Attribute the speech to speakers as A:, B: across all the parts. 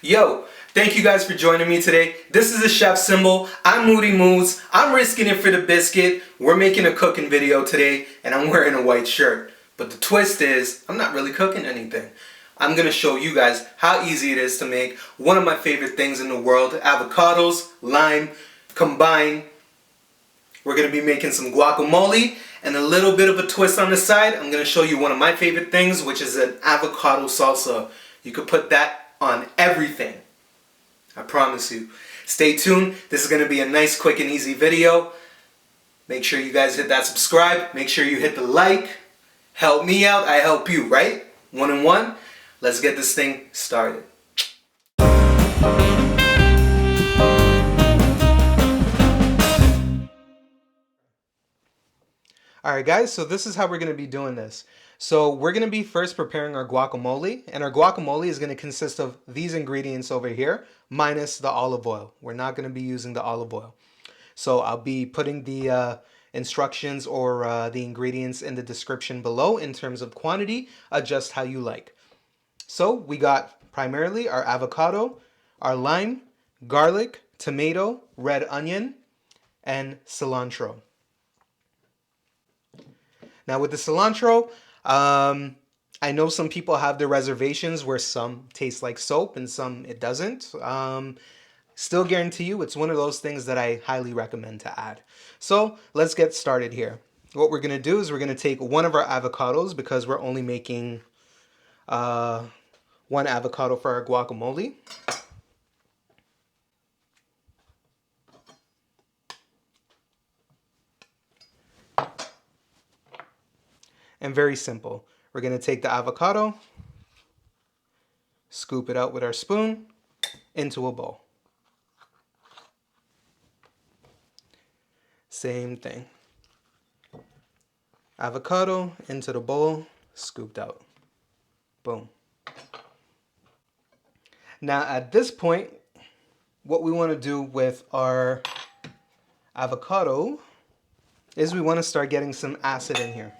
A: Yo, thank you guys for joining me today. This is the Chef Symbol. I'm Moody Moods. I'm risking it for the biscuit. We're making a cooking video today, and I'm wearing a white shirt. But the twist is, I'm not really cooking anything. I'm going to show you guys how easy it is to make one of my favorite things in the world. Avocados, lime, combined. We're going to be making some guacamole, and a little bit of a twist on the side. I'm going to show you one of my favorite things, which is an avocado salsa. You could put that on everything. I promise you. Stay tuned. This is going to be a nice, quick, and easy video. Make sure you guys hit that subscribe. Make sure you hit the like. Help me out. I help you, right? One and one. Let's get this thing started. Alright guys, so this is how we're going to be doing this. So we're going to be first preparing our guacamole, and our guacamole is going to consist of these ingredients over here, minus the olive oil. We're not going to be using the olive oil. So I'll be putting the instructions or the ingredients in the description below in terms of quantity. Adjust how you like. So we got primarily our avocado, our lime, garlic, tomato, red onion, and cilantro. Now with the cilantro, I know some people have their reservations where some taste like soap and some it doesn't. Still guarantee you it's one of those things that I highly recommend to add. So let's get started here. What we're going to do is we're going to take one of our avocados because we're only making one avocado for our guacamole. And very simple. We're going to take the avocado, scoop it out with our spoon into a bowl. Same thing. Avocado into the bowl, scooped out. Boom. Now at this point, what we want to do with our avocado is we want to start getting some acid in here.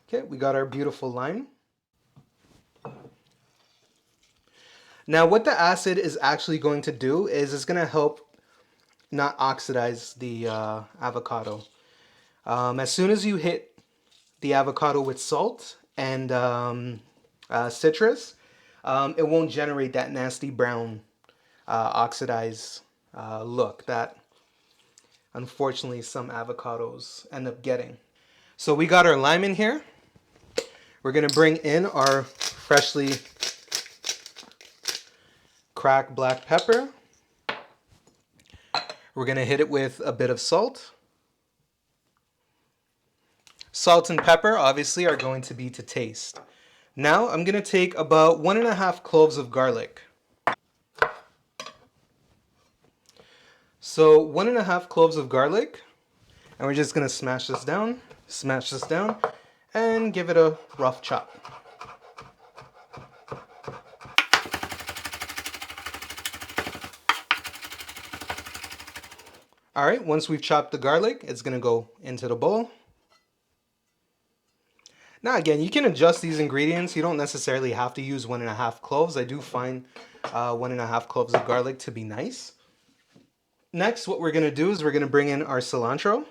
A: Okay, we got our beautiful lime. Now what the acid is actually going to do is it's going to help not oxidize the avocado. As soon as you hit the avocado with salt and citrus, it won't generate that nasty brown oxidized look that unfortunately some avocados end up getting. So we got our lime in here. We're going to bring in our freshly cracked black pepper. We're going to hit it with a bit of salt. Salt and pepper obviously are going to be to taste. Now I'm going to take about 1.5 cloves of garlic. So 1.5 cloves of garlic, and we're just going to smash this down, and give it a rough chop. All right, once we've chopped the garlic, it's going to go into the bowl. Now again, you can adjust these ingredients. You don't necessarily have to use 1.5 cloves. I do find 1.5 cloves of garlic to be nice. Next, what we're going to do is we're going to bring in our cilantro.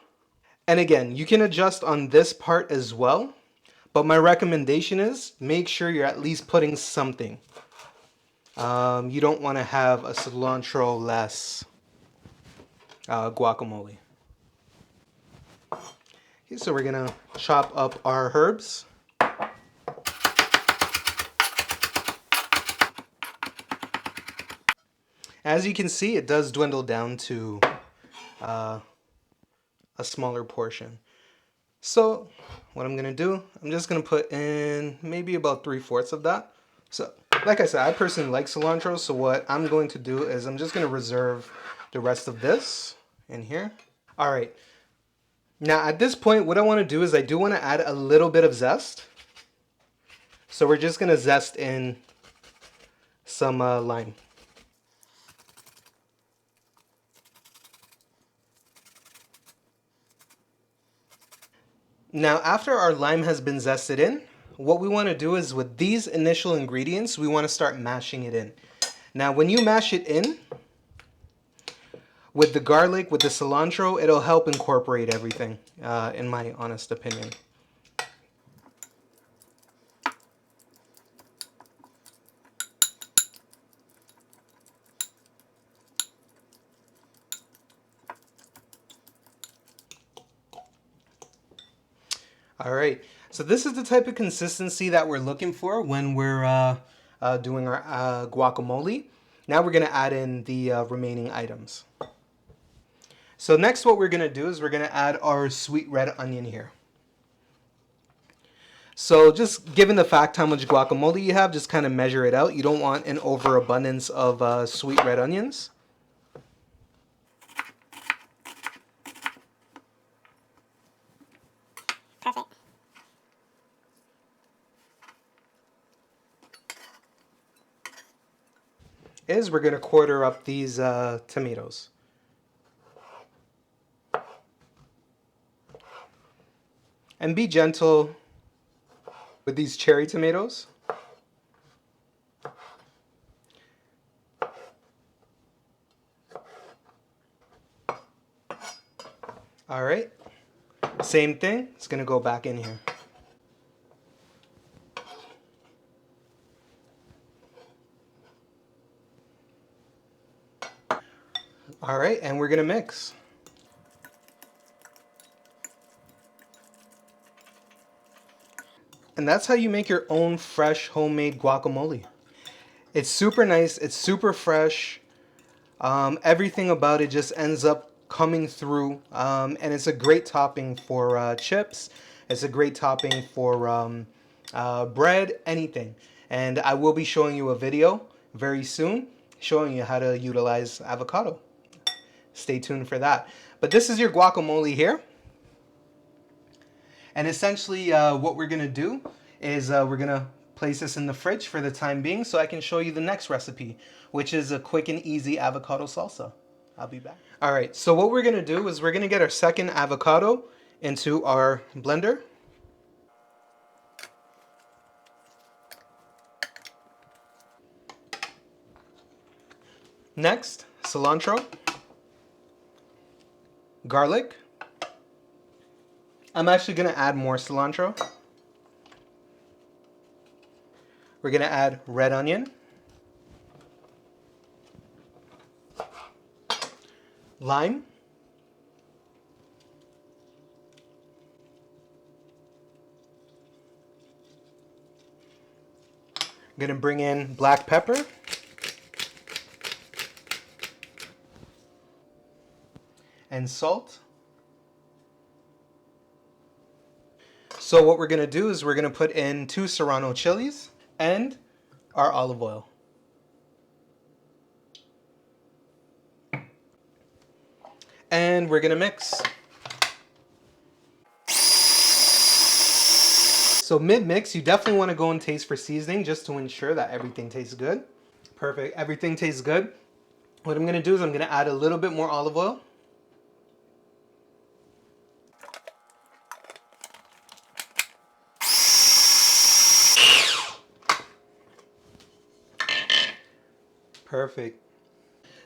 A: And again, you can adjust on this part as well, but my recommendation is make sure you're at least putting something. You don't want to have a cilantro-less guacamole. Okay, so we're going to chop up our herbs. As you can see, it does dwindle down to a smaller portion. So what I'm going to do, I'm just going to put in maybe about 3/4 of that. So like I said, I personally like cilantro, so what I'm going to do is I'm just going to reserve the rest of this in here. All right. Now at this point, what I want to do is I do want to add a little bit of zest. So we're just going to zest in some lime. Now, after our lime has been zested in, what we want to do is with these initial ingredients, we want to start mashing it in. Now, when you mash it in, with the garlic, with the cilantro, it'll help incorporate everything, in my honest opinion. All right, so this is the type of consistency that we're looking for when we're doing our guacamole. Now we're gonna add in the remaining items. So next what we're gonna do is we're gonna add our sweet red onion here. So just given the fact how much guacamole you have, just kind of measure it out. You don't want an overabundance of sweet red onions.
B: Perfect.
A: Is we're gonna quarter up these tomatoes. And be gentle with these cherry tomatoes. All right, same thing, it's gonna go back in here. All right, and we're gonna mix. And that's how you make your own fresh homemade guacamole. It's super nice, it's super fresh. Everything about it just ends up coming through, and it's a great topping for chips. It's a great topping for bread, anything. And I will be showing you a video very soon showing you how to utilize avocado. Stay tuned for that. But this is your guacamole here. And essentially what we're gonna do is we're gonna place this in the fridge for the time being so I can show you the next recipe, which is a quick and easy avocado salsa. I'll be back. All right, so what we're gonna do is we're gonna get our second avocado into our blender. Next, cilantro, garlic. I'm actually gonna add more cilantro. We're gonna add red onion, lime, I'm gonna bring in black pepper, and salt. So what we're gonna do is we're gonna put in 2 serrano chilies and our olive oil. And we're gonna mix. So mid-mix, you definitely wanna go and taste for seasoning just to ensure that everything tastes good. Perfect, everything tastes good. What I'm gonna do is I'm gonna add a little bit more olive oil. Perfect.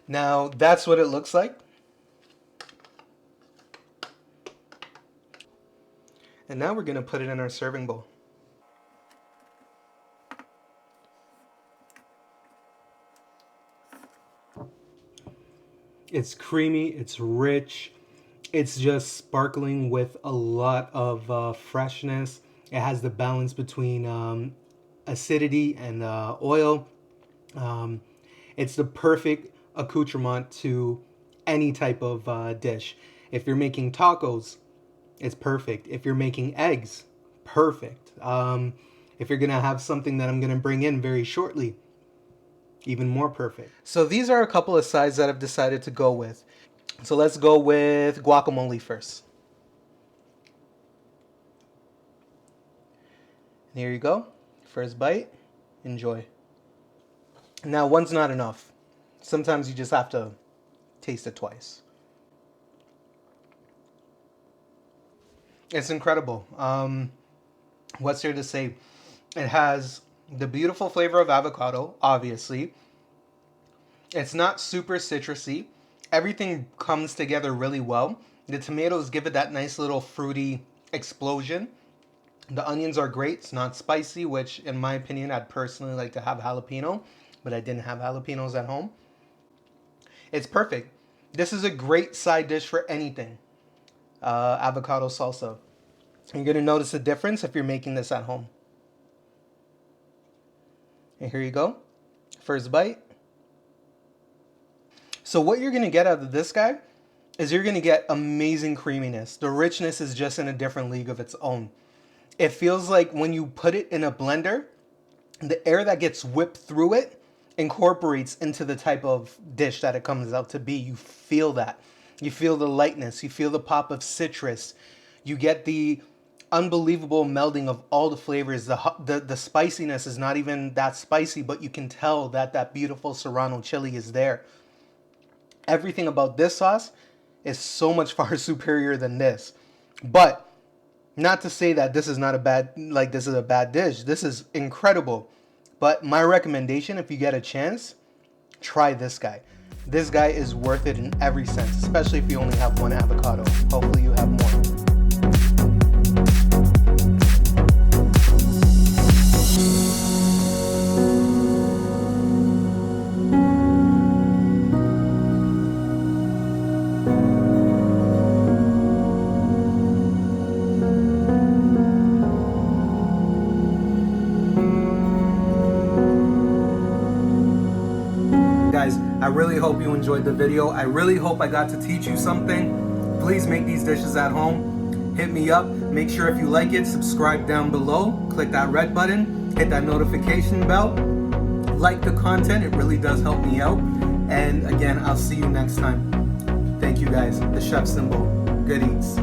A: Now that's what it looks like. And now we're gonna put it in our serving bowl. It's creamy, it's rich, it's just sparkling with a lot of freshness. It has the balance between acidity and oil. It's the perfect accoutrement to any type of dish. If you're making tacos, it's perfect. If you're making eggs, perfect. If you're gonna have something that I'm gonna bring in very shortly, even more perfect. So these are a couple of sides that I've decided to go with. So let's go with guacamole first. And here you go. First bite. Enjoy. Now, one's not enough. Sometimes you just have to taste it twice. It's incredible. What's there to say? It has the beautiful flavor of avocado, obviously. It's not super citrusy. Everything comes together really well. The tomatoes give it that nice little fruity explosion. The onions are great. It's not spicy, which in my opinion, I'd personally like to have jalapeno, but I didn't have jalapenos at home. It's perfect. This is a great side dish for anything. Avocado salsa. You're going to notice a difference if you're making this at home. And here you go. First bite. So what you're going to get out of this guy is you're going to get amazing creaminess. The richness is just in a different league of its own. It feels like when you put it in a blender, the air that gets whipped through it incorporates into the type of dish that it comes out to be. You feel that. You feel the lightness. You feel the pop of citrus. You get the unbelievable melding of all the flavors. The spiciness is not even that spicy, but you can tell that that beautiful serrano chili is there. Everything about this sauce is so much far superior than this. But not to say that this is not a bad, like this is a bad dish. This is incredible. But my recommendation, if you get a chance, try this guy. This guy is worth it in every sense, especially if you only have one avocado. Hopefully you have more. Guys, I really hope you enjoyed the video. I really hope I got to teach you something. Please make these dishes at home. Hit me up. Make sure if you like it, subscribe down below. Click that red button. Hit that notification bell. Like the content. It really does help me out. And again, I'll see you next time. Thank you guys. The Chef Symbol. Good eats.